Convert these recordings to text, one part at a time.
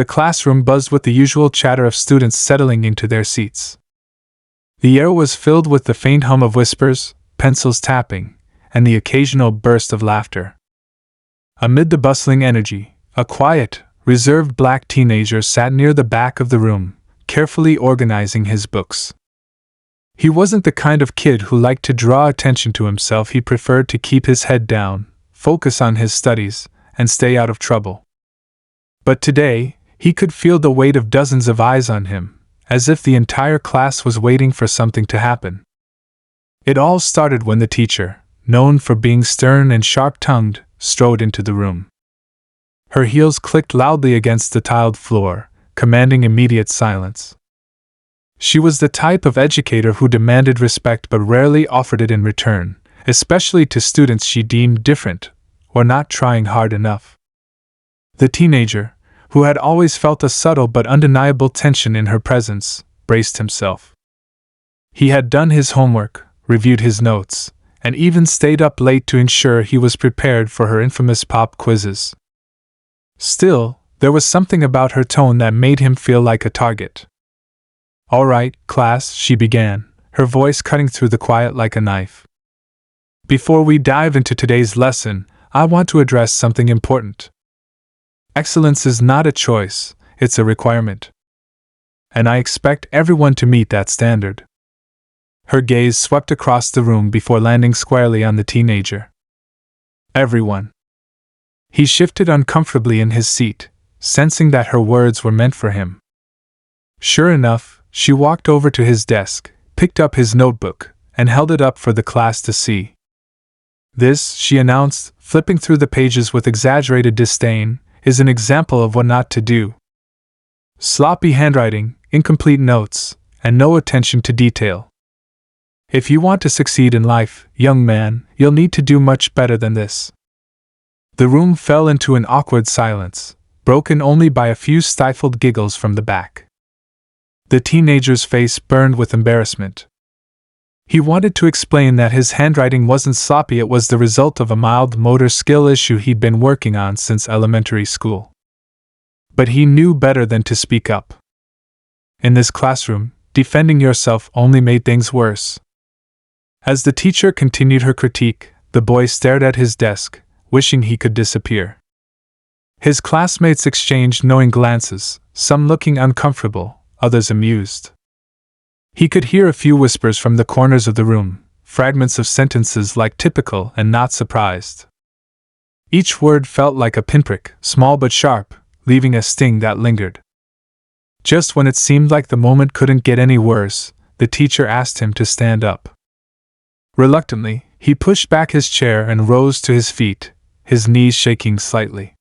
The classroom buzzed with the usual chatter of students settling into their seats. The air was filled with the faint hum of whispers, pencils tapping, and the occasional burst of laughter. Amid the bustling energy, a quiet, reserved black teenager sat near the back of the room, carefully organizing his books. He wasn't the kind of kid who liked to draw attention to himself. He preferred to keep his head down, focus on his studies, and stay out of trouble. But today, he could feel the weight of dozens of eyes on him, as if the entire class was waiting for something to happen. It all started when the teacher, known for being stern and sharp-tongued, strode into the room. Her heels clicked loudly against the tiled floor, commanding immediate silence. She was the type of educator who demanded respect but rarely offered it in return, especially to students she deemed different or not trying hard enough. The teenager, who had always felt a subtle but undeniable tension in her presence, braced himself. He had done his homework, reviewed his notes, and even stayed up late to ensure he was prepared for her infamous pop quizzes. Still, there was something about her tone that made him feel like a target. "All right, class," she began, her voice cutting through the quiet like a knife. "Before we dive into today's lesson, I want to address something important. Excellence is not a choice, it's a requirement. And I expect everyone to meet that standard." Her gaze swept across the room before landing squarely on the teenager. Everyone. He shifted uncomfortably in his seat, sensing that her words were meant for him. Sure enough, she walked over to his desk, picked up his notebook, and held it up for the class to see. "This," she announced, flipping through the pages with exaggerated disdain, "is an example of what not to do. Sloppy handwriting, incomplete notes, and no attention to detail. If you want to succeed in life, young man, you'll need to do much better than this." The room fell into an awkward silence, broken only by a few stifled giggles from the back. The teenager's face burned with embarrassment. He wanted to explain that his handwriting wasn't sloppy, it was the result of a mild motor skill issue he'd been working on since elementary school. But he knew better than to speak up. In this classroom, defending yourself only made things worse. As the teacher continued her critique, the boy stared at his desk, wishing he could disappear. His classmates exchanged knowing glances, some looking uncomfortable, others amused. He could hear a few whispers from the corners of the room, fragments of sentences like typical and not surprised. Each word felt like a pinprick, small but sharp, leaving a sting that lingered. Just when it seemed like the moment couldn't get any worse, the teacher asked him to stand up. Reluctantly, he pushed back his chair and rose to his feet, his knees shaking slightly.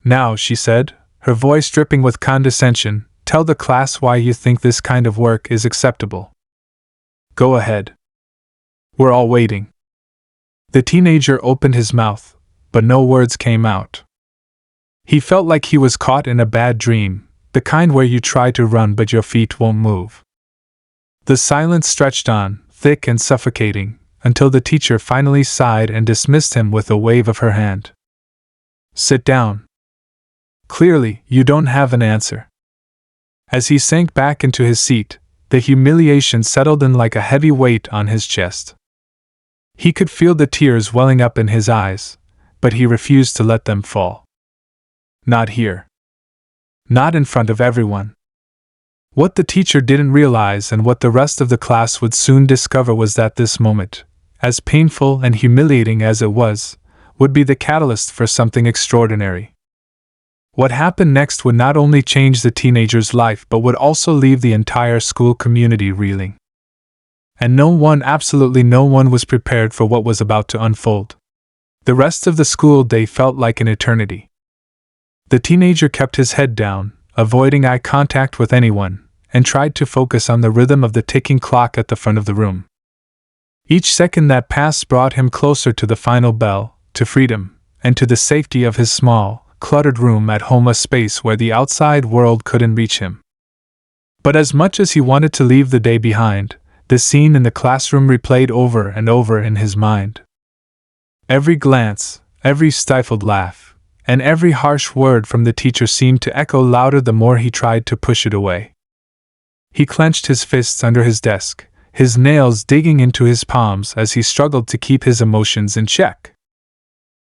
"Now," she said, her voice dripping with condescension, "tell the class why you think this kind of work is acceptable. Go ahead. We're all waiting." The teenager opened his mouth, but no words came out. He felt like he was caught in a bad dream, the kind where you try to run but your feet won't move. The silence stretched on, thick and suffocating, until the teacher finally sighed and dismissed him with a wave of her hand. "Sit down. Clearly, you don't have an answer." As he sank back into his seat, the humiliation settled in like a heavy weight on his chest. He could feel the tears welling up in his eyes, but he refused to let them fall. Not here. Not in front of everyone. What the teacher didn't realize and what the rest of the class would soon discover was that this moment, as painful and humiliating as it was, would be the catalyst for something extraordinary. What happened next would not only change the teenager's life but would also leave the entire school community reeling. And absolutely no one was prepared for what was about to unfold. The rest of the school day felt like an eternity. The teenager kept his head down, avoiding eye contact with anyone, and tried to focus on the rhythm of the ticking clock at the front of the room. Each second that passed brought him closer to the final bell, to freedom, and to the safety of his small, cluttered room at home, a space where the outside world couldn't reach him. But as much as he wanted to leave the day behind, the scene in the classroom replayed over and over in his mind. Every glance, every stifled laugh, and every harsh word from the teacher seemed to echo louder the more he tried to push it away. He clenched his fists under his desk, his nails digging into his palms as he struggled to keep his emotions in check.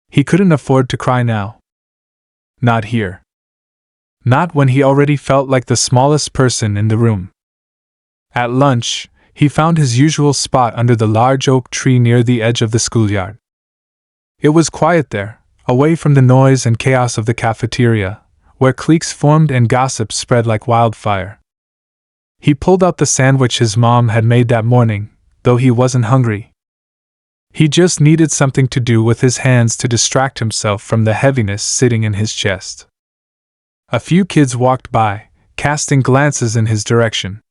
He couldn't afford to cry now. Not here. Not when he already felt like the smallest person in the room. At lunch, he found his usual spot under the large oak tree near the edge of the schoolyard. It was quiet there, away from the noise and chaos of the cafeteria, where cliques formed and gossip spread like wildfire. He pulled out the sandwich his mom had made that morning, though he wasn't hungry. He just needed something to do with his hands to distract himself from the heaviness sitting in his chest. A few kids walked by, casting glances in his direction.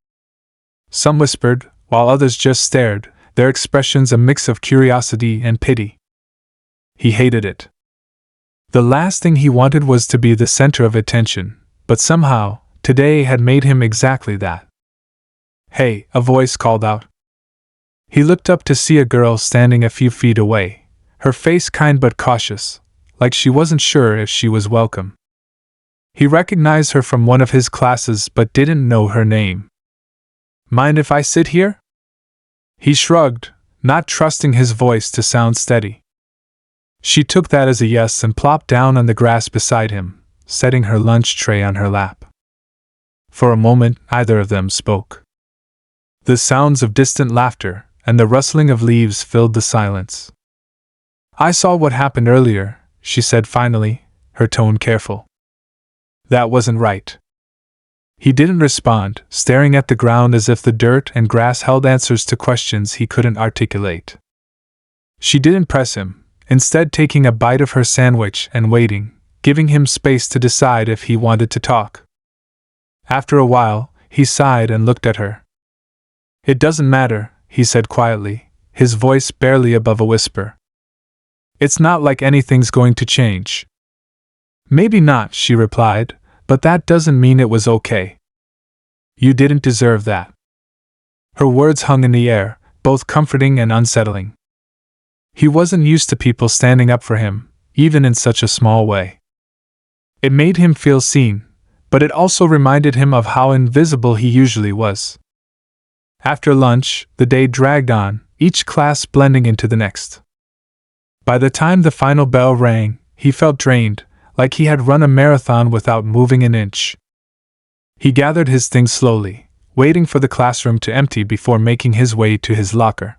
Some whispered, while others just stared, their expressions a mix of curiosity and pity. He hated it. The last thing he wanted was to be the center of attention, but somehow, today had made him exactly that. "Hey," a voice called out. He looked up to see a girl standing a few feet away, her face kind but cautious, like she wasn't sure if she was welcome. He recognized her from one of his classes but didn't know her name. "Mind if I sit here?" He shrugged, not trusting his voice to sound steady. She took that as a yes and plopped down on the grass beside him, setting her lunch tray on her lap. For a moment, neither of them spoke. The sounds of distant laughter and the rustling of leaves filled the silence. "I saw what happened earlier," she said finally, her tone careful. "That wasn't right." He didn't respond, staring at the ground as if the dirt and grass held answers to questions he couldn't articulate. She didn't press him, instead taking a bite of her sandwich and waiting, giving him space to decide if he wanted to talk. After a while, he sighed and looked at her. "It doesn't matter," he said quietly, his voice barely above a whisper. "It's not like anything's going to change." "Maybe not," she replied, "but that doesn't mean it was okay. You didn't deserve that." Her words hung in the air, both comforting and unsettling. He wasn't used to people standing up for him, even in such a small way. It made him feel seen, but it also reminded him of how invisible he usually was. After lunch, the day dragged on, each class blending into the next. By the time the final bell rang, he felt drained, like he had run a marathon without moving an inch. He gathered his things slowly, waiting for the classroom to empty before making his way to his locker.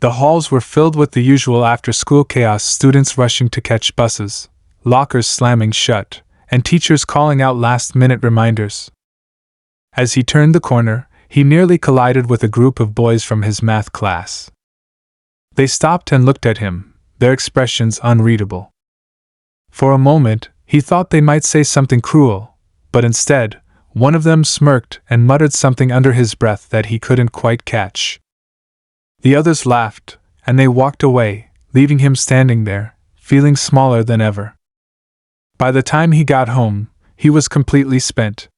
The halls were filled with the usual after-school chaos, students rushing to catch buses, lockers slamming shut, and teachers calling out last-minute reminders. As he turned the corner, he nearly collided with a group of boys from his math class. They stopped and looked at him, their expressions unreadable. For a moment, he thought they might say something cruel, but instead, one of them smirked and muttered something under his breath that he couldn't quite catch. The others laughed, and they walked away, leaving him standing there, feeling smaller than ever. By the time he got home, he was completely spent.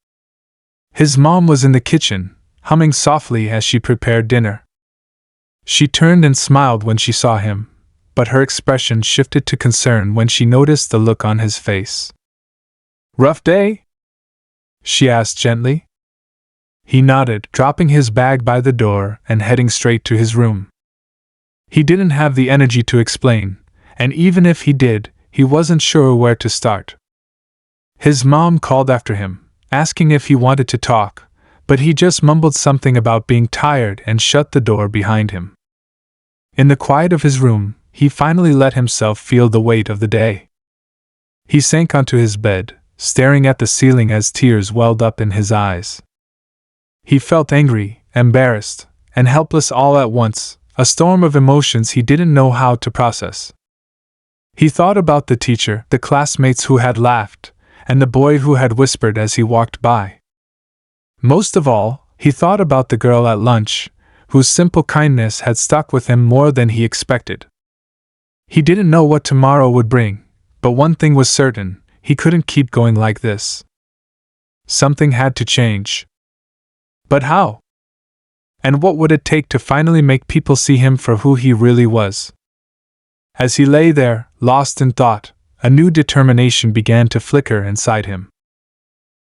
His mom was in the kitchen, humming softly as she prepared dinner. She turned and smiled when she saw him, but her expression shifted to concern when she noticed the look on his face. "Rough day?" she asked gently. He nodded, dropping his bag by the door and heading straight to his room. He didn't have the energy to explain, and even if he did, he wasn't sure where to start. His mom called after him, asking if he wanted to talk, but he just mumbled something about being tired and shut the door behind him. In the quiet of his room, he finally let himself feel the weight of the day. He sank onto his bed, staring at the ceiling as tears welled up in his eyes. He felt angry, embarrassed, and helpless all at once, a storm of emotions he didn't know how to process. He thought about the teacher, the classmates who had laughed, and the boy who had whispered as he walked by. Most of all, he thought about the girl at lunch, whose simple kindness had stuck with him more than he expected. He didn't know what tomorrow would bring, but one thing was certain, he couldn't keep going like this. Something had to change. But how? And what would it take to finally make people see him for who he really was? As he lay there, lost in thought, a new determination began to flicker inside him.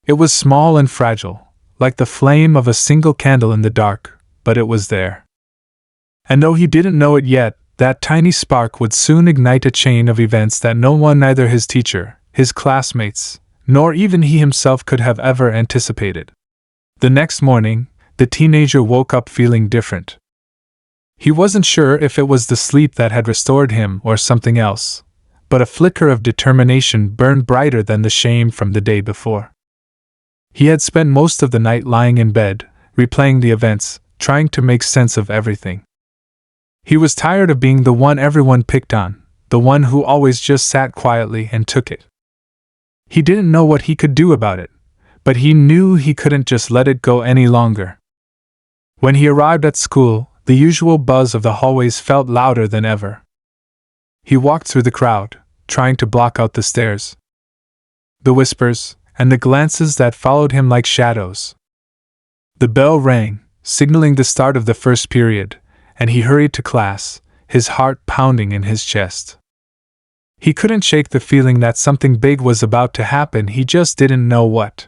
It was small and fragile, like the flame of a single candle in the dark, but it was there. And though he didn't know it yet, that tiny spark would soon ignite a chain of events that no one, neither his teacher, his classmates, nor even he himself could have ever anticipated. The next morning, the teenager woke up feeling different. He wasn't sure if it was the sleep that had restored him or something else, but a flicker of determination burned brighter than the shame from the day before. He had spent most of the night lying in bed, replaying the events, trying to make sense of everything. He was tired of being the one everyone picked on, the one who always just sat quietly and took it. He didn't know what he could do about it, but he knew he couldn't just let it go any longer. When he arrived at school, the usual buzz of the hallways felt louder than ever. He walked through the crowd, trying to block out the stares, the whispers, and the glances that followed him like shadows. The bell rang, signaling the start of the first period, and he hurried to class, his heart pounding in his chest. He couldn't shake the feeling that something big was about to happen, he just didn't know what.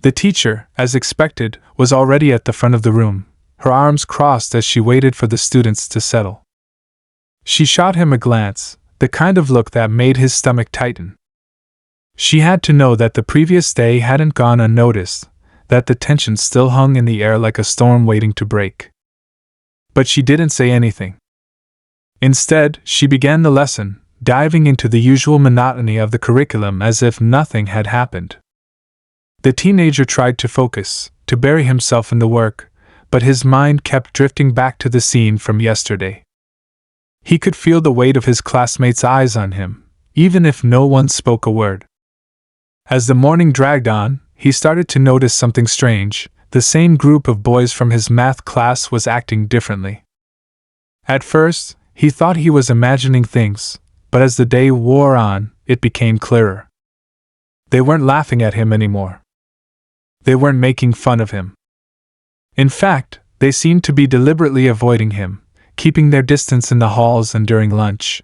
The teacher, as expected, was already at the front of the room, her arms crossed as she waited for the students to settle. She shot him a glance, the kind of look that made his stomach tighten. She had to know that the previous day hadn't gone unnoticed, that the tension still hung in the air like a storm waiting to break. But she didn't say anything. Instead, she began the lesson, diving into the usual monotony of the curriculum as if nothing had happened. The teenager tried to focus, to bury himself in the work, but his mind kept drifting back to the scene from yesterday. He could feel the weight of his classmates' eyes on him, even if no one spoke a word. As the morning dragged on, he started to notice something strange. The same group of boys from his math class was acting differently. At first, he thought he was imagining things, but as the day wore on, it became clearer. They weren't laughing at him anymore. They weren't making fun of him. In fact, they seemed to be deliberately avoiding him, keeping their distance in the halls and during lunch.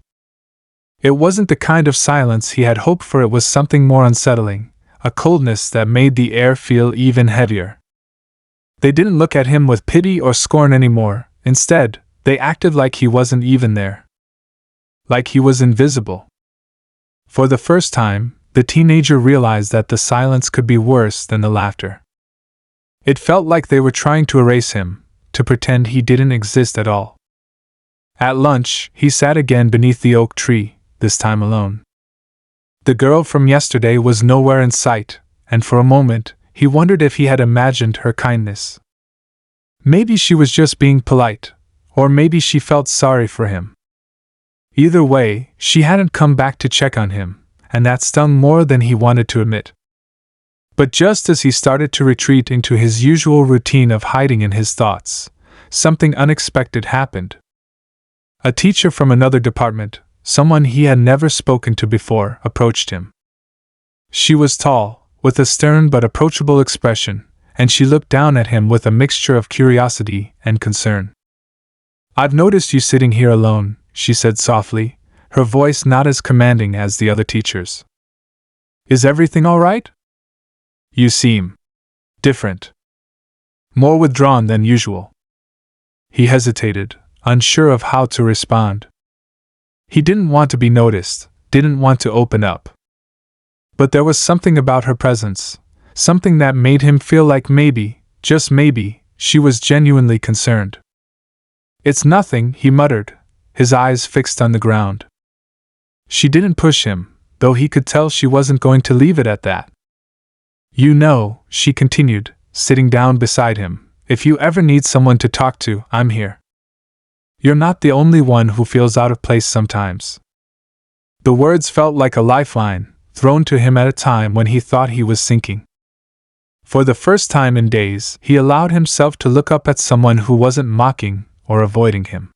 It wasn't the kind of silence he had hoped for, it was something more unsettling, a coldness that made the air feel even heavier. They didn't look at him with pity or scorn anymore, instead, they acted like he wasn't even there. Like he was invisible. For the first time, the teenager realized that the silence could be worse than the laughter. It felt like they were trying to erase him, to pretend he didn't exist at all. At lunch, he sat again beneath the oak tree, this time alone. The girl from yesterday was nowhere in sight, and for a moment, he wondered if he had imagined her kindness. Maybe she was just being polite, or maybe she felt sorry for him. Either way, she hadn't come back to check on him, and that stung more than he wanted to admit. But just as he started to retreat into his usual routine of hiding in his thoughts, something unexpected happened. A teacher from another department, someone he had never spoken to before, approached him. She was tall, with a stern but approachable expression, and she looked down at him with a mixture of curiosity and concern. "I've noticed you sitting here alone," she said softly, her voice not as commanding as the other teachers. "Is everything all right? You seem different. More withdrawn than usual." He hesitated, unsure of how to respond. He didn't want to be noticed, didn't want to open up. But there was something about her presence, something that made him feel like maybe, just maybe, she was genuinely concerned. "It's nothing," he muttered, his eyes fixed on the ground. She didn't push him, though he could tell she wasn't going to leave it at that. "You know," she continued, sitting down beside him, "if you ever need someone to talk to, I'm here. You're not the only one who feels out of place sometimes." The words felt like a lifeline, thrown to him at a time when he thought he was sinking. For the first time in days, he allowed himself to look up at someone who wasn't mocking or avoiding him.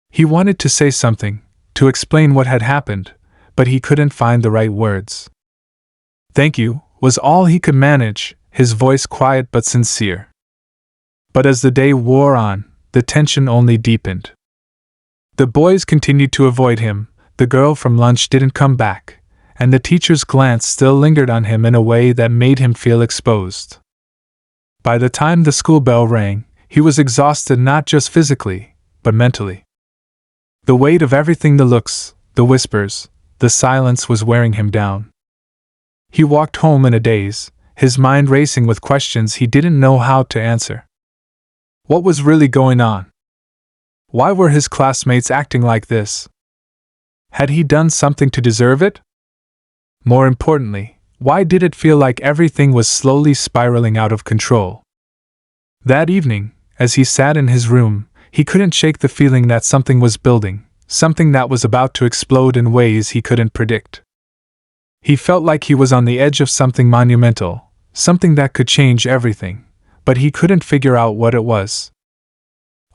He wanted to say something, to explain what had happened, but he couldn't find the right words. "Thank you," was all he could manage, his voice quiet but sincere. But as the day wore on, the tension only deepened. The boys continued to avoid him, the girl from lunch didn't come back, and the teacher's glance still lingered on him in a way that made him feel exposed. By the time the school bell rang, he was exhausted not just physically, but mentally. The weight of everything, the looks, the whispers, the silence was wearing him down. He walked home in a daze, his mind racing with questions he didn't know how to answer. What was really going on? Why were his classmates acting like this? Had he done something to deserve it? More importantly, why did it feel like everything was slowly spiraling out of control? That evening, as he sat in his room, he couldn't shake the feeling that something was building, something that was about to explode in ways he couldn't predict. He felt like he was on the edge of something monumental, something that could change everything, but he couldn't figure out what it was.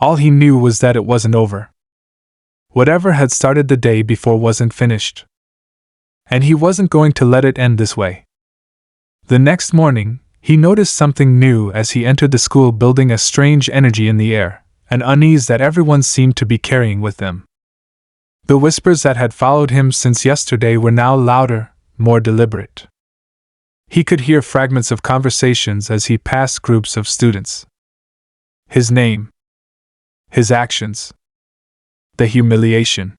All he knew was that it wasn't over. Whatever had started the day before wasn't finished. And he wasn't going to let it end this way. The next morning, he noticed something new as he entered the school building, a strange energy in the air, an unease that everyone seemed to be carrying with them. The whispers that had followed him since yesterday were now louder, more deliberate. He could hear fragments of conversations as he passed groups of students. His name. His actions. The humiliation.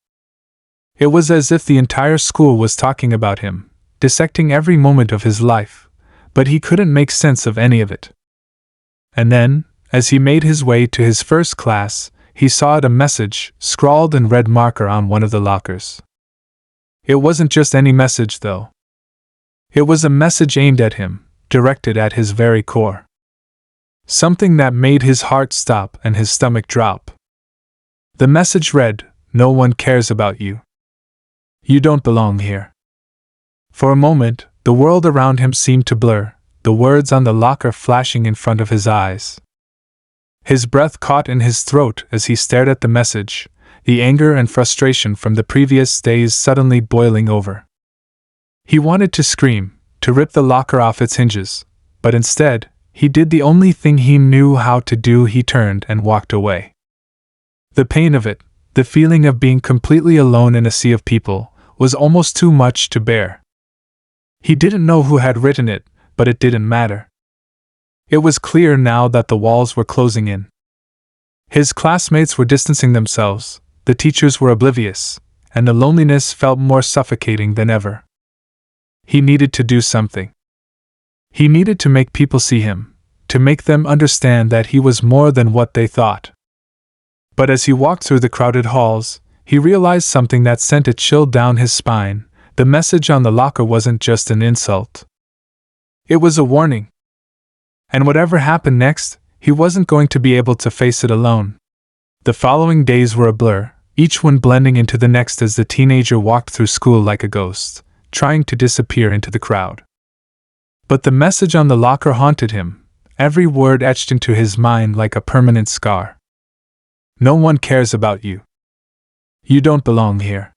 It was as if the entire school was talking about him, dissecting every moment of his life, but he couldn't make sense of any of it. And then, as he made his way to his first class, he saw a message scrawled in red marker on one of the lockers. It wasn't just any message, though. It was a message aimed at him, directed at his very core. Something that made his heart stop and his stomach drop. The message read, "No one cares about you. You don't belong here." For a moment, the world around him seemed to blur, the words on the locker flashing in front of his eyes. His breath caught in his throat as he stared at the message, the anger and frustration from the previous days suddenly boiling over. He wanted to scream, to rip the locker off its hinges, but instead, he did the only thing he knew how to do. He turned and walked away. The pain of it, the feeling of being completely alone in a sea of people, was almost too much to bear. He didn't know who had written it, but it didn't matter. It was clear now that the walls were closing in. His classmates were distancing themselves, the teachers were oblivious, and the loneliness felt more suffocating than ever. He needed to do something. He needed to make people see him, to make them understand that he was more than what they thought. But as he walked through the crowded halls, he realized something that sent a chill down his spine. The message on the locker wasn't just an insult. It was a warning. And whatever happened next, he wasn't going to be able to face it alone. The following days were a blur, each one blending into the next as the teenager walked through school like a ghost, trying to disappear into the crowd. But the message on the locker haunted him, every word etched into his mind like a permanent scar. No one cares about you. You don't belong here.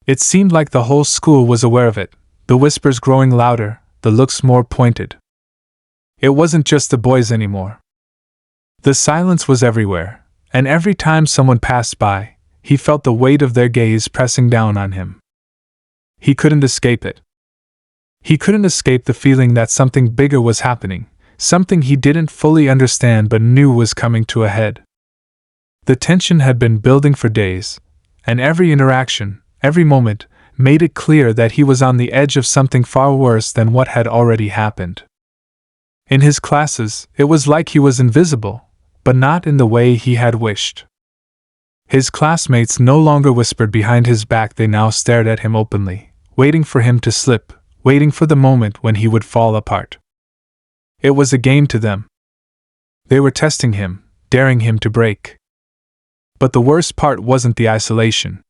It seemed like the whole school was aware of it, the whispers growing louder, the looks more pointed. It wasn't just the boys anymore. The silence was everywhere, and every time someone passed by, he felt the weight of their gaze pressing down on him. He couldn't escape it. He couldn't escape the feeling that something bigger was happening, something he didn't fully understand but knew was coming to a head. The tension had been building for days, and every interaction, every moment, made it clear that he was on the edge of something far worse than what had already happened. In his classes, it was like he was invisible, but not in the way he had wished. His classmates no longer whispered behind his back, they now stared at him openly, waiting for him to slip, waiting for the moment when he would fall apart. It was a game to them. They were testing him, daring him to break. But the worst part wasn't the isolation.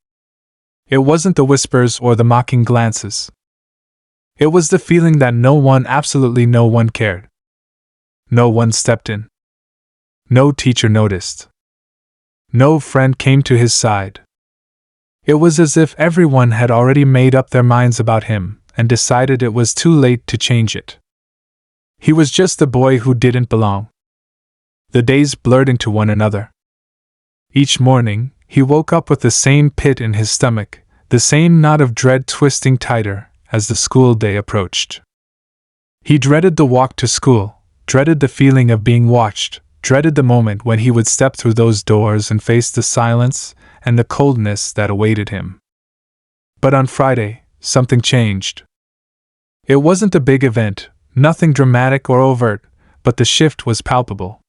It wasn't the whispers or the mocking glances. It was the feeling that no one, absolutely no one cared. No one stepped in. No teacher noticed. No friend came to his side. It was as if everyone had already made up their minds about him and decided it was too late to change it. He was just the boy who didn't belong. The days blurred into one another. Each morning, he woke up with the same pit in his stomach, the same knot of dread twisting tighter as the school day approached. He dreaded the walk to school, dreaded the feeling of being watched, dreaded the moment when he would step through those doors and face the silence and the coldness that awaited him. But on Friday, something changed. It wasn't a big event, nothing dramatic or overt, but the shift was palpable.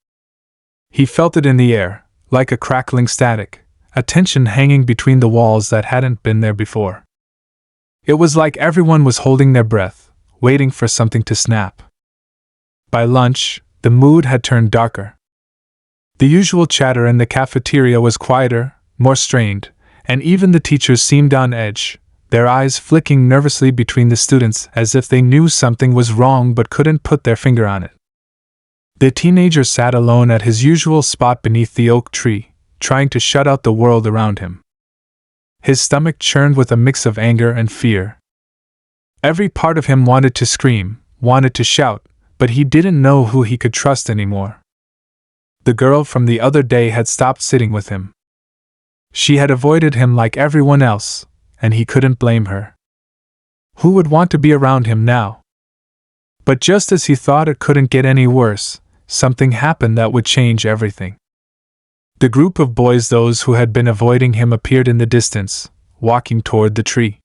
He felt it in the air, like a crackling static, a tension hanging between the walls that hadn't been there before. It was like everyone was holding their breath, waiting for something to snap. By lunch, the mood had turned darker. The usual chatter in the cafeteria was quieter, more strained, and even the teachers seemed on edge, their eyes flicking nervously between the students as if they knew something was wrong but couldn't put their finger on it. The teenager sat alone at his usual spot beneath the oak tree, trying to shut out the world around him. His stomach churned with a mix of anger and fear. Every part of him wanted to scream, wanted to shout, but he didn't know who he could trust anymore. The girl from the other day had stopped sitting with him. She had avoided him like everyone else, and he couldn't blame her. Who would want to be around him now? But just as he thought it couldn't get any worse, something happened that would change everything. The group of boys, those who had been avoiding him, appeared in the distance, walking toward the tree.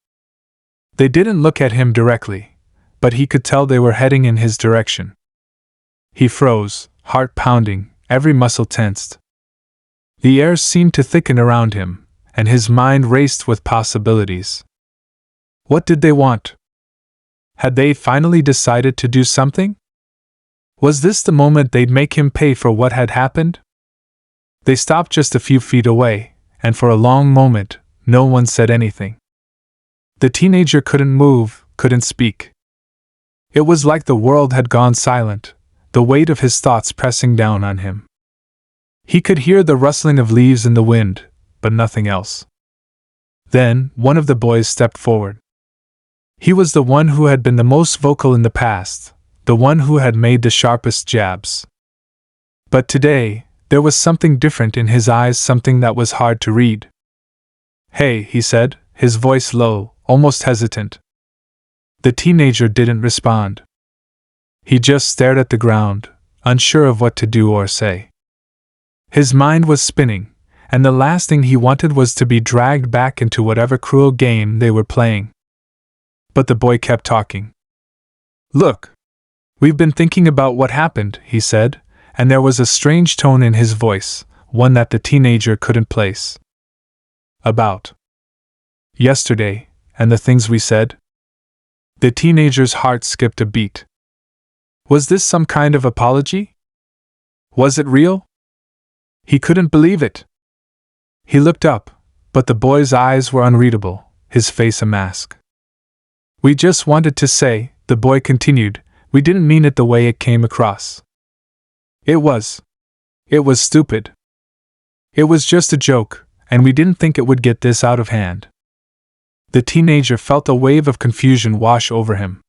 They didn't look at him directly, but he could tell they were heading in his direction. He froze, heart pounding, every muscle tensed. The air seemed to thicken around him, and his mind raced with possibilities. What did they want? Had they finally decided to do something? Was this the moment they'd make him pay for what had happened? They stopped just a few feet away, and for a long moment, no one said anything. The teenager couldn't move, couldn't speak. It was like the world had gone silent, the weight of his thoughts pressing down on him. He could hear the rustling of leaves in the wind, but nothing else. Then, one of the boys stepped forward. He was the one who had been the most vocal in the past, the one who had made the sharpest jabs. But today, there was something different in his eyes, something that was hard to read. "Hey," he said, his voice low, almost hesitant. The teenager didn't respond. He just stared at the ground, unsure of what to do or say. His mind was spinning, and the last thing he wanted was to be dragged back into whatever cruel game they were playing. But the boy kept talking. "Look, we've been thinking about what happened," he said, and there was a strange tone in his voice, one that the teenager couldn't place. "About yesterday, and the things we said?" The teenager's heart skipped a beat. Was this some kind of apology? Was it real? He couldn't believe it. He looked up, but the boy's eyes were unreadable, his face a mask. "We just wanted to say," the boy continued, "we didn't mean it the way it came across. It was stupid. It was just a joke, and we didn't think it would get this out of hand." The teenager felt a wave of confusion wash over him.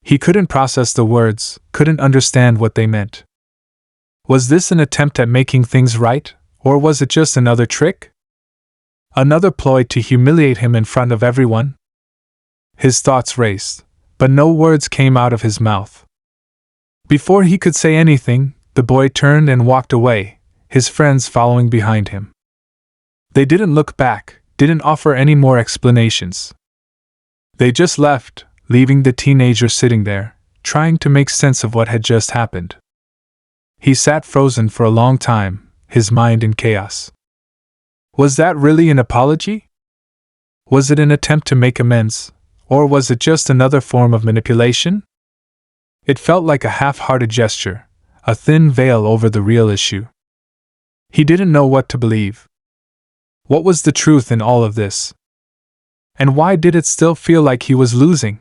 He couldn't process the words, couldn't understand what they meant. Was this an attempt at making things right, or was it just another trick? Another ploy to humiliate him in front of everyone? His thoughts raced, but no words came out of his mouth. Before he could say anything, the boy turned and walked away, his friends following behind him. They didn't look back, didn't offer any more explanations. They just left, leaving the teenager sitting there, trying to make sense of what had just happened. He sat frozen for a long time, his mind in chaos. Was that really an apology? Was it an attempt to make amends, or was it just another form of manipulation? It felt like a half-hearted gesture, a thin veil over the real issue. He didn't know what to believe. What was the truth in all of this? And why did it still feel like he was losing?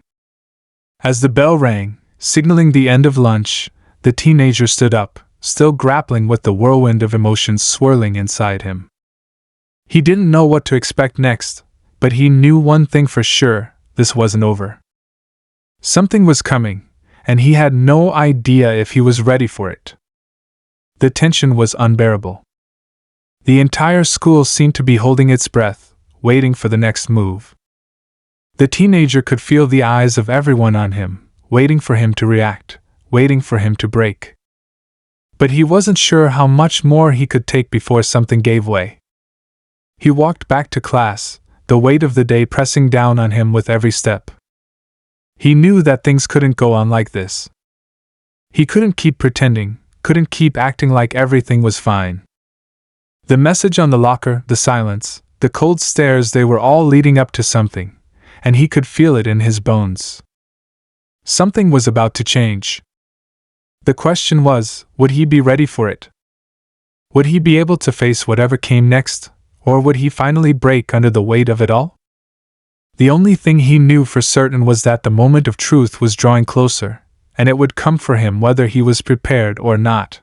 As the bell rang, signaling the end of lunch, the teenager stood up, still grappling with the whirlwind of emotions swirling inside him. He didn't know what to expect next, but he knew one thing for sure: this wasn't over. Something was coming, and he had no idea if he was ready for it. The tension was unbearable. The entire school seemed to be holding its breath, waiting for the next move. The teenager could feel the eyes of everyone on him, waiting for him to react, waiting for him to break. But he wasn't sure how much more he could take before something gave way. He walked back to class, the weight of the day pressing down on him with every step. He knew that things couldn't go on like this. He couldn't keep pretending, couldn't keep acting like everything was fine. The message on the locker, the silence, the cold stares, they were all leading up to something, and he could feel it in his bones. Something was about to change. The question was, would he be ready for it? Would he be able to face whatever came next, or would he finally break under the weight of it all? The only thing he knew for certain was that the moment of truth was drawing closer, and it would come for him whether he was prepared or not.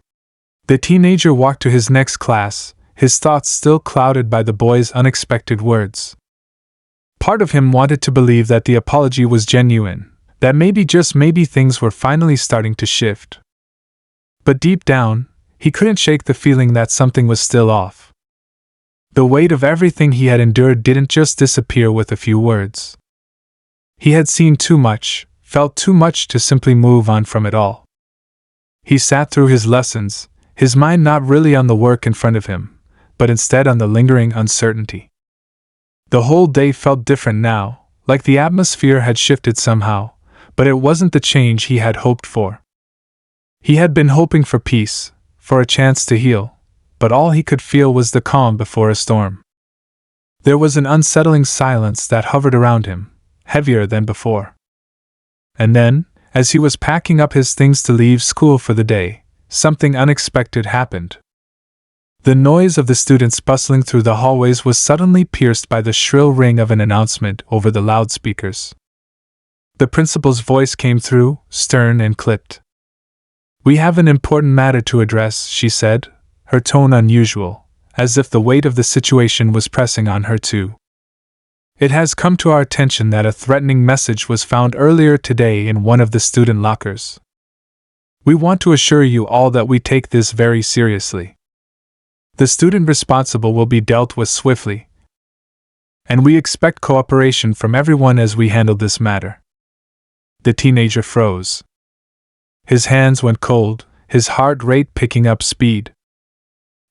The teenager walked to his next class, his thoughts still clouded by the boy's unexpected words. Part of him wanted to believe that the apology was genuine, that maybe, just maybe, things were finally starting to shift. But deep down, he couldn't shake the feeling that something was still off. The weight of everything he had endured didn't just disappear with a few words. He had seen too much, felt too much to simply move on from it all. He sat through his lessons, his mind not really on the work in front of him, but instead on the lingering uncertainty. The whole day felt different now, like the atmosphere had shifted somehow, but it wasn't the change he had hoped for. He had been hoping for peace, for a chance to heal, but all he could feel was the calm before a storm. There was an unsettling silence that hovered around him, heavier than before. And then, as he was packing up his things to leave school for the day, something unexpected happened. The noise of the students bustling through the hallways was suddenly pierced by the shrill ring of an announcement over the loudspeakers. The principal's voice came through, stern and clipped. "We have an important matter to address," she said, her tone unusual, as if the weight of the situation was pressing on her too. "It has come to our attention that a threatening message was found earlier today in one of the student lockers. We want to assure you all that we take this very seriously. The student responsible will be dealt with swiftly, and we expect cooperation from everyone as we handle this matter." The teenager froze. His hands went cold, his heart rate picking up speed.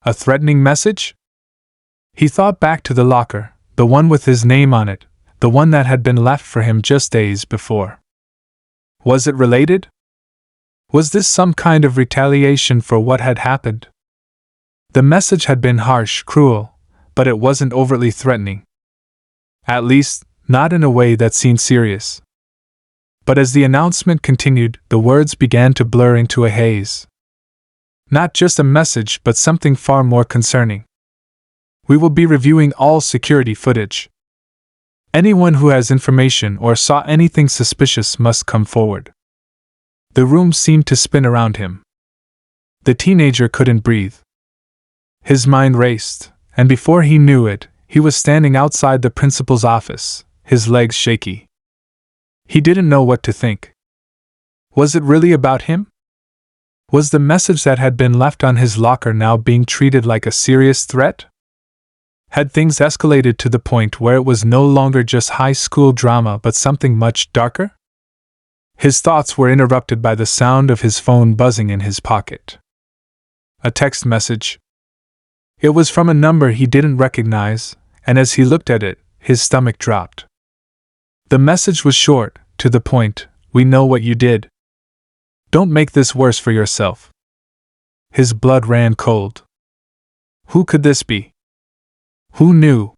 A threatening message? He thought back to the locker, the one with his name on it, the one that had been left for him just days before. Was it related? Was this some kind of retaliation for what had happened? The message had been harsh, cruel, but it wasn't overtly threatening. At least, not in a way that seemed serious. But as the announcement continued, the words began to blur into a haze. Not just a message, but something far more concerning. "We will be reviewing all security footage. Anyone who has information or saw anything suspicious must come forward." The room seemed to spin around him. The teenager couldn't breathe. His mind raced, and before he knew it, he was standing outside the principal's office, his legs shaky. He didn't know what to think. Was it really about him? Was the message that had been left on his locker now being treated like a serious threat? Had things escalated to the point where it was no longer just high school drama but something much darker? His thoughts were interrupted by the sound of his phone buzzing in his pocket. A text message. It was from a number he didn't recognize, and as he looked at it, his stomach dropped. The message was short, to the point. "We know what you did. Don't make this worse for yourself." His blood ran cold. Who could this be? Who knew?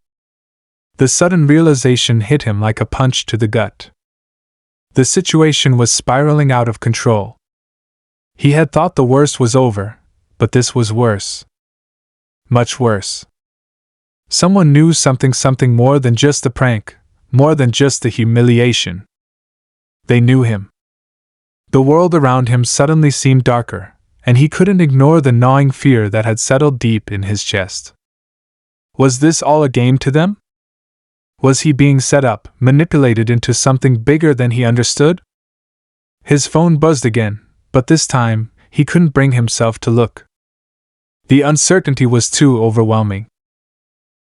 The sudden realization hit him like a punch to the gut. The situation was spiraling out of control. He had thought the worst was over, but this was worse. Much worse. Someone knew something more than just the prank, more than just the humiliation. They knew him. The world around him suddenly seemed darker, and he couldn't ignore the gnawing fear that had settled deep in his chest. Was this all a game to them? Was he being set up, manipulated into something bigger than he understood? His phone buzzed again, but this time, he couldn't bring himself to look. The uncertainty was too overwhelming.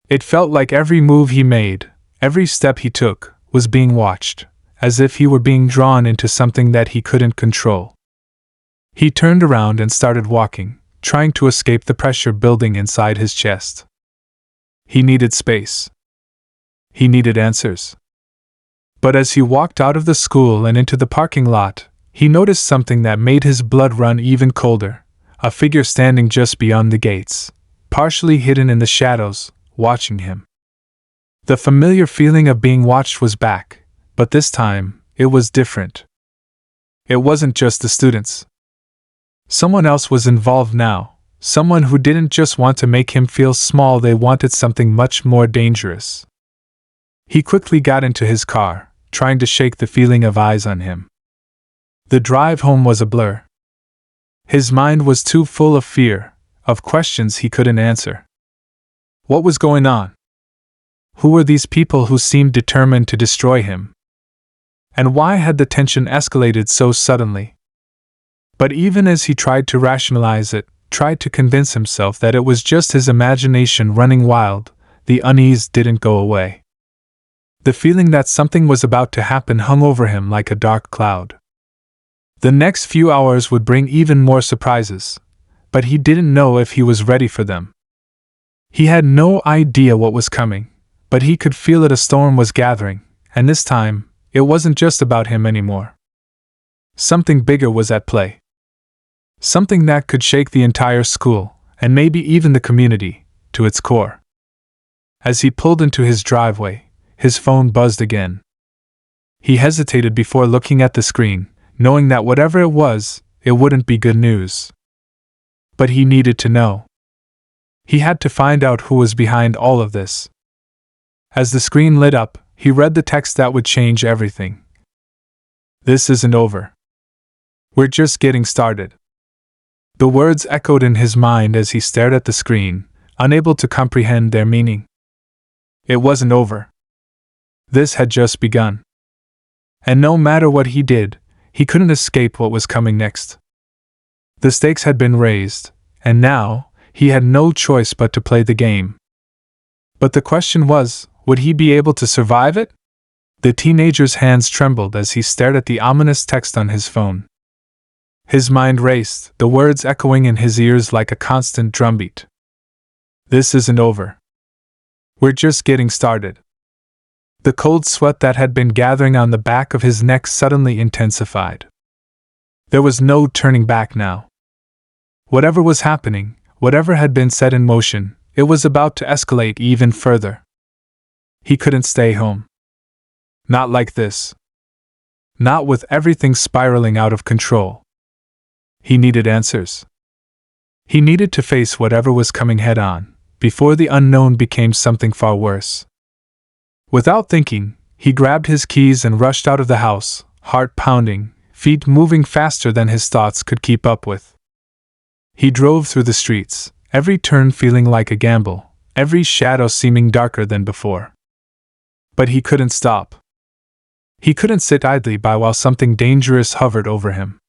It felt like every move he made, every step he took, was being watched, as if he were being drawn into something that he couldn't control. He turned around and started walking, trying to escape the pressure building inside his chest. He needed space. He needed answers. But as he walked out of the school and into the parking lot, he noticed something that made his blood run even colder. A figure standing just beyond the gates, partially hidden in the shadows, watching him. The familiar feeling of being watched was back, but this time, it was different. It wasn't just the students. Someone else was involved now, someone who didn't just want to make him feel small, they wanted something much more dangerous. He quickly got into his car, trying to shake the feeling of eyes on him. The drive home was a blur. His mind was too full of fear, of questions he couldn't answer. What was going on? Who were these people who seemed determined to destroy him? And why had the tension escalated so suddenly? But even as he tried to rationalize it, tried to convince himself that it was just his imagination running wild, the unease didn't go away. The feeling that something was about to happen hung over him like a dark cloud. The next few hours would bring even more surprises, but he didn't know if he was ready for them. He had no idea what was coming, but he could feel it, a storm was gathering, and this time, it wasn't just about him anymore. Something bigger was at play. Something that could shake the entire school, and maybe even the community, to its core. As he pulled into his driveway, his phone buzzed again. He hesitated before looking at the screen, knowing that whatever it was, it wouldn't be good news. But he needed to know. He had to find out who was behind all of this. As the screen lit up, he read the text that would change everything. "This isn't over. We're just getting started." The words echoed in his mind as he stared at the screen, unable to comprehend their meaning. It wasn't over. This had just begun. And no matter what he did, he couldn't escape what was coming next. The stakes had been raised, and now, he had no choice but to play the game. But the question was, would he be able to survive it? The teenager's hands trembled as he stared at the ominous text on his phone. His mind raced, the words echoing in his ears like a constant drumbeat. "This isn't over. We're just getting started." The cold sweat that had been gathering on the back of his neck suddenly intensified. There was no turning back now. Whatever was happening, whatever had been set in motion, it was about to escalate even further. He couldn't stay home. Not like this. Not with everything spiraling out of control. He needed answers. He needed to face whatever was coming head on, before the unknown became something far worse. Without thinking, he grabbed his keys and rushed out of the house, heart pounding, feet moving faster than his thoughts could keep up with. He drove through the streets, every turn feeling like a gamble, every shadow seeming darker than before. But he couldn't stop. He couldn't sit idly by while something dangerous hovered over him.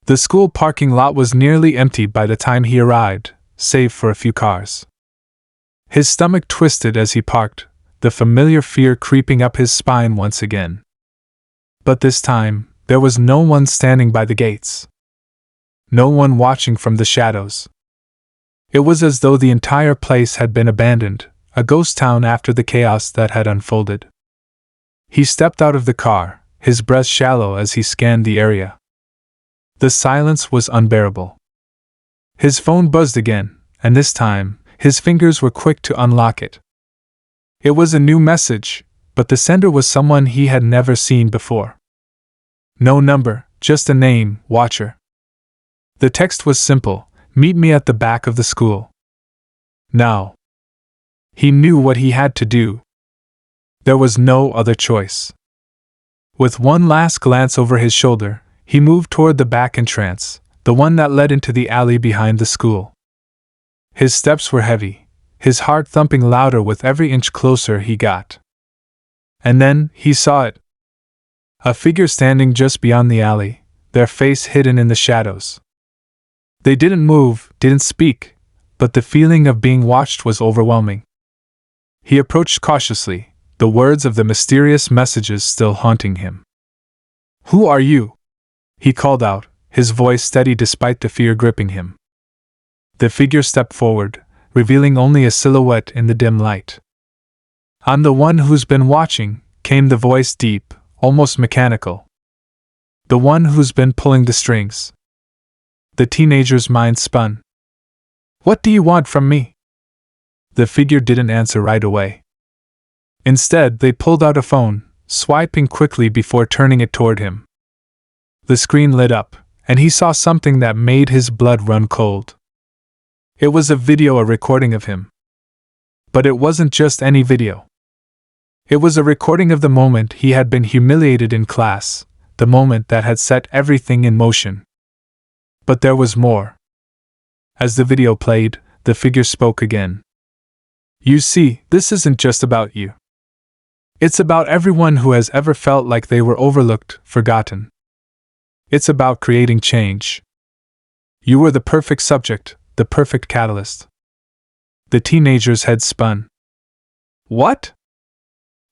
The school parking lot was nearly empty by the time he arrived, save for a few cars. His stomach twisted as he parked, the familiar fear creeping up his spine once again. But this time, there was no one standing by the gates. No one watching from the shadows. It was as though the entire place had been abandoned, a ghost town after the chaos that had unfolded. He stepped out of the car, his breath shallow as he scanned the area. The silence was unbearable. His phone buzzed again, and this time, his fingers were quick to unlock it. It was a new message, but the sender was someone he had never seen before. No number, just a name, Watcher. The text was simple: "Meet me at the back of the school." Now. He knew what he had to do. There was no other choice. With one last glance over his shoulder, he moved toward the back entrance, the one that led into the alley behind the school. His steps were heavy, his heart thumping louder with every inch closer he got. And then, he saw it. A figure standing just beyond the alley, their face hidden in the shadows. They didn't move, didn't speak, but the feeling of being watched was overwhelming. He approached cautiously, the words of the mysterious messages still haunting him. "Who are you?" he called out, his voice steady despite the fear gripping him. The figure stepped forward, revealing only a silhouette in the dim light. "I'm the one who's been watching," came the voice, deep, almost mechanical. "The one who's been pulling the strings." The teenager's mind spun. "What do you want from me?" The figure didn't answer right away. Instead, they pulled out a phone, swiping quickly before turning it toward him. The screen lit up, and he saw something that made his blood run cold. It was a recording of him. But it wasn't just any video. It was a recording of the moment he had been humiliated in class, the moment that had set everything in motion. But there was more. As the video played, the figure spoke again. "You see, this isn't just about you. It's about everyone who has ever felt like they were overlooked, forgotten. It's about creating change. You were the perfect subject, the perfect catalyst." The teenager's head spun. "What?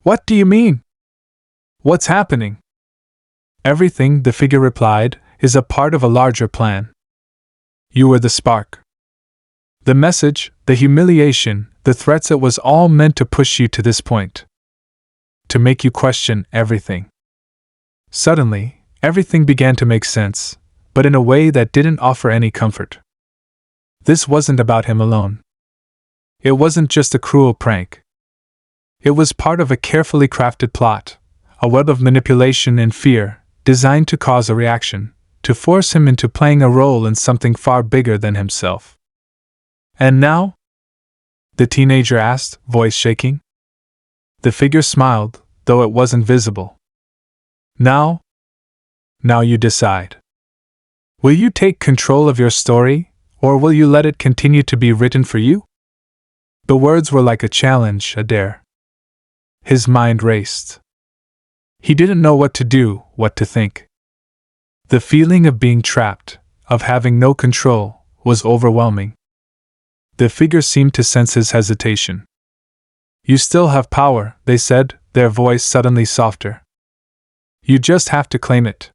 What do you mean? What's happening?" "Everything," the figure replied, "is a part of a larger plan. You were the spark. The message, the humiliation, the threats, it was all meant to push you to this point. To make you question everything." Suddenly, everything began to make sense, but in a way that didn't offer any comfort. This wasn't about him alone. It wasn't just a cruel prank. It was part of a carefully crafted plot, a web of manipulation and fear, designed to cause a reaction, to force him into playing a role in something far bigger than himself. "And now?" the teenager asked, voice shaking. The figure smiled, though it wasn't visible. "Now? Now you decide. Will you take control of your story, or will you let it continue to be written for you?" The words were like a challenge, a dare. His mind raced. He didn't know what to do, what to think. The feeling of being trapped, of having no control, was overwhelming. The figure seemed to sense his hesitation. "You still have power," they said, their voice suddenly softer. "You just have to claim it."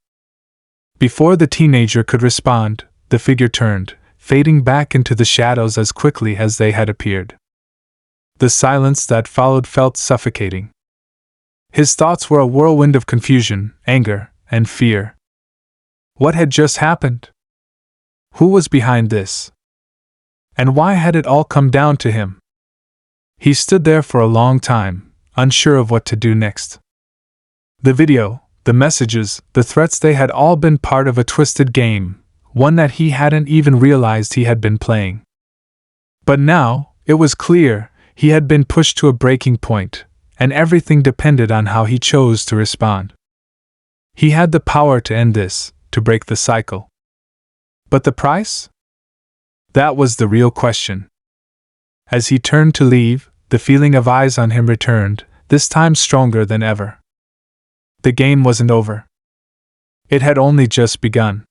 Before the teenager could respond, the figure turned, fading back into the shadows as quickly as they had appeared. The silence that followed felt suffocating. His thoughts were a whirlwind of confusion, anger, and fear. What had just happened? Who was behind this? And why had it all come down to him? He stood there for a long time, unsure of what to do next. The video, the messages, the threats, they had all been part of a twisted game, one that he hadn't even realized he had been playing. But now, it was clear, he had been pushed to a breaking point, and everything depended on how he chose to respond. He had the power to end this, to break the cycle. But the price? That was the real question. As he turned to leave, the feeling of eyes on him returned, this time stronger than ever. The game wasn't over. It had only just begun.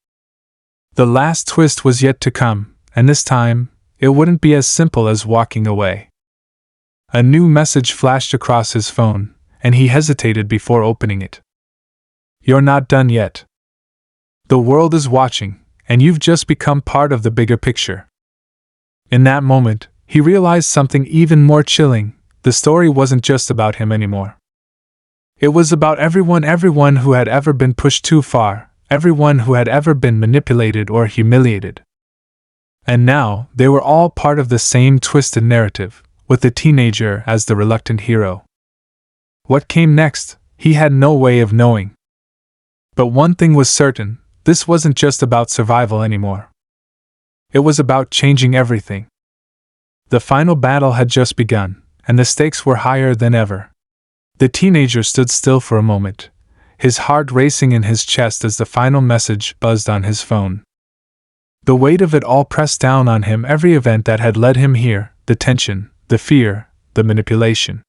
The last twist was yet to come, and this time, it wouldn't be as simple as walking away. A new message flashed across his phone, and he hesitated before opening it. "You're not done yet. The world is watching, and you've just become part of the bigger picture." In that moment, he realized something even more chilling. The story wasn't just about him anymore. It was about everyone who had ever been pushed too far, everyone who had ever been manipulated or humiliated. And now, they were all part of the same twisted narrative, with the teenager as the reluctant hero. What came next, he had no way of knowing. But one thing was certain, this wasn't just about survival anymore. It was about changing everything. The final battle had just begun, and the stakes were higher than ever. The teenager stood still for a moment, his heart racing in his chest as the final message buzzed on his phone. The weight of it all pressed down on him, every event that had led him here, the tension, the fear, the manipulation.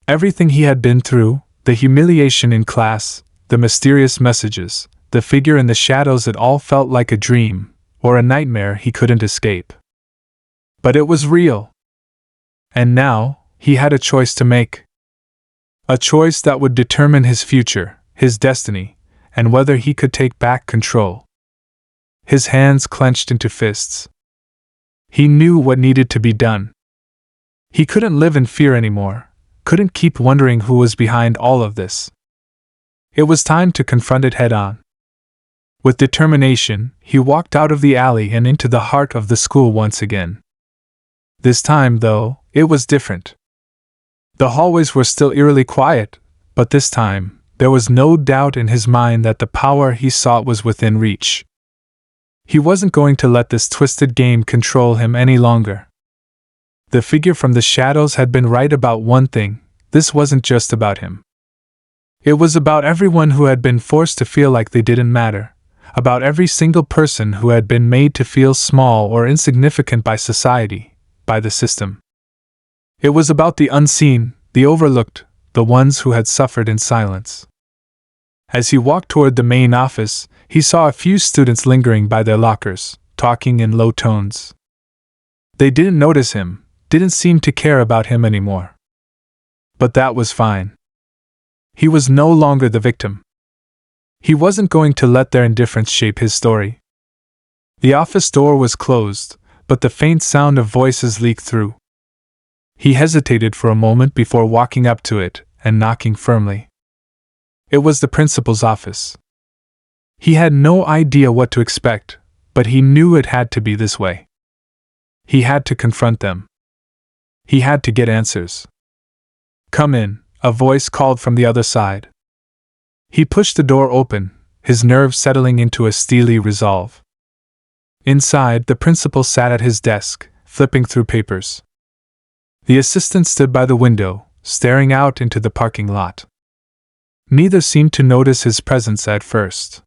Everything he had been through, the humiliation in class, the mysterious messages, the figure in the shadows, it all felt like a dream, or a nightmare he couldn't escape. But it was real. And now, he had a choice to make. A choice that would determine his future, his destiny, and whether he could take back control. His hands clenched into fists. He knew what needed to be done. He couldn't live in fear anymore, couldn't keep wondering who was behind all of this. It was time to confront it head on. With determination, he walked out of the alley and into the heart of the school once again. This time, though, it was different. The hallways were still eerily quiet, but this time, there was no doubt in his mind that the power he sought was within reach. He wasn't going to let this twisted game control him any longer. The figure from the shadows had been right about one thing: this wasn't just about him. It was about everyone who had been forced to feel like they didn't matter, about every single person who had been made to feel small or insignificant by society, by the system. It was about the unseen, the overlooked, the ones who had suffered in silence. As he walked toward the main office, he saw a few students lingering by their lockers, talking in low tones. They didn't notice him, didn't seem to care about him anymore. But that was fine. He was no longer the victim. He wasn't going to let their indifference shape his story. The office door was closed, but the faint sound of voices leaked through. He hesitated for a moment before walking up to it and knocking firmly. It was the principal's office. He had no idea what to expect, but he knew it had to be this way. He had to confront them. He had to get answers. "Come in," a voice called from the other side. He pushed the door open, his nerves settling into a steely resolve. Inside, the principal sat at his desk, flipping through papers. The assistant stood by the window, staring out into the parking lot. Neither seemed to notice his presence at first.